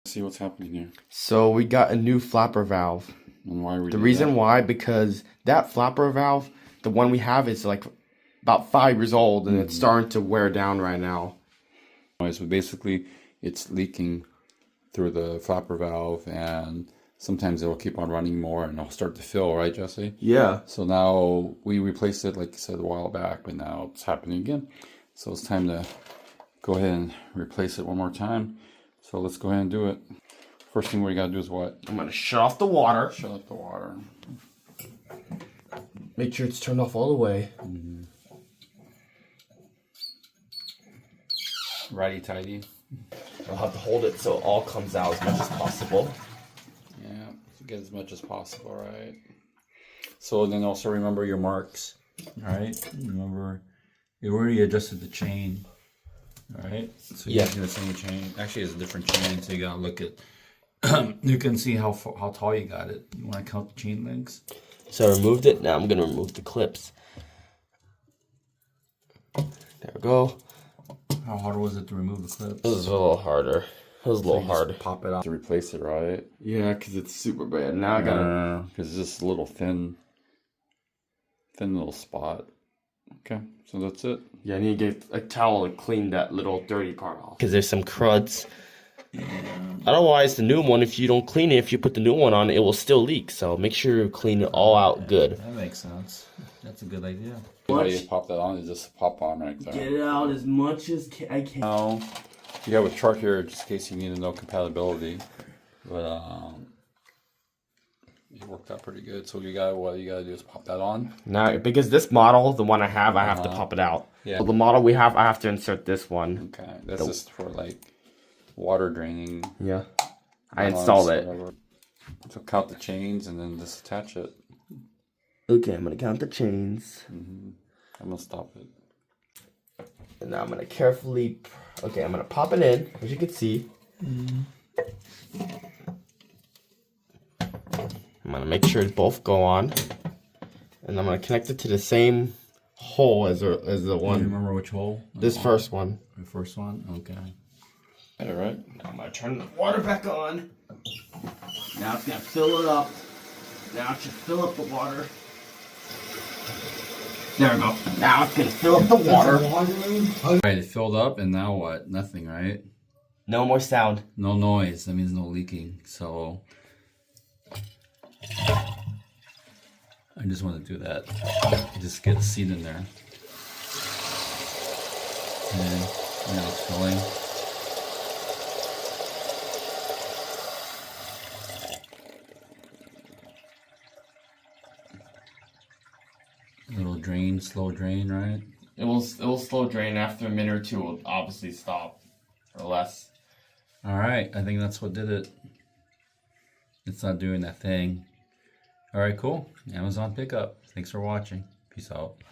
See what's happening here. So we got a new flapper valve. And why we The reason why, because that flapper valve, the one we have is like about 5 years old and it's starting to wear down right now. So basically it's leaking through the flapper valve, and sometimes it'll keep on running more and it'll start to fill, right, Jesse? Yeah. So now we replaced it, like you said, a while back, but now it's happening again. So it's time to go ahead and replace it one more time. So let's go ahead and do it. First thing we gotta do is what? I'm gonna shut off the water. Shut off the water. Make sure it's turned off all the way. Righty tighty. I'll have to hold it so it all comes out as much as possible. Yeah, get as much as possible, right? So then also remember your marks, right? Remember, you already adjusted the chain, right? So you're using the same chain. Actually, it's a different chain, so you gotta look at. You can see how tall you got it. You want to count the chain links? So I removed it. Now I'm gonna remove the clips. There we go. How hard was it to remove the clips? This is a little harder. It was a little hard. Pop it out to replace it, right? Yeah, because it's super bad. Now I gotta. Because it's just a little thin little spot. Okay, so that's it. Yeah, I need to get a towel to clean that little dirty part off. Because there's some cruds. Otherwise, the new one, if you don't clean it, if you put the new one on, it will still leak. So make sure you clean it all out good. That makes sense. That's a good idea. How you pop that on? Is just pop on right there. Get it out as much as I can. Now, you have a chart here just in case you need to know compatibility. But it worked out pretty good. So what you gotta do is pop that on. Now, because this model, the one I have to pop it out. Yeah. So the model we have, I have to insert this one. Okay, that's just for like water draining. Yeah. I installed it. Whatever. So count the chains and then just attach it. Okay, I'm gonna count the chains. I'm gonna stop it. And now I'm gonna carefully. Okay, I'm gonna pop it in, as you can see. I'm gonna make sure both go on, and I'm gonna connect it to the same hole as the one. Do you remember which hole? This first one. The first one. Okay. All right. Now I'm gonna turn the water back on. Now it's gonna fill it up. Now it should fill up the water. There we go. Now it's gonna fill up the water. All right, it filled up, and now what? Nothing, right? No more sound. No noise. That means no leaking. So I just want to do that. Just get a seat in there. And now it's filling. Little drain, slow drain, right? It will slow drain after a minute or two. It will obviously stop or less. All right, I think that's what did it. It's not doing that thing. All right, cool. Amazon pickup. Thanks for watching. Peace out.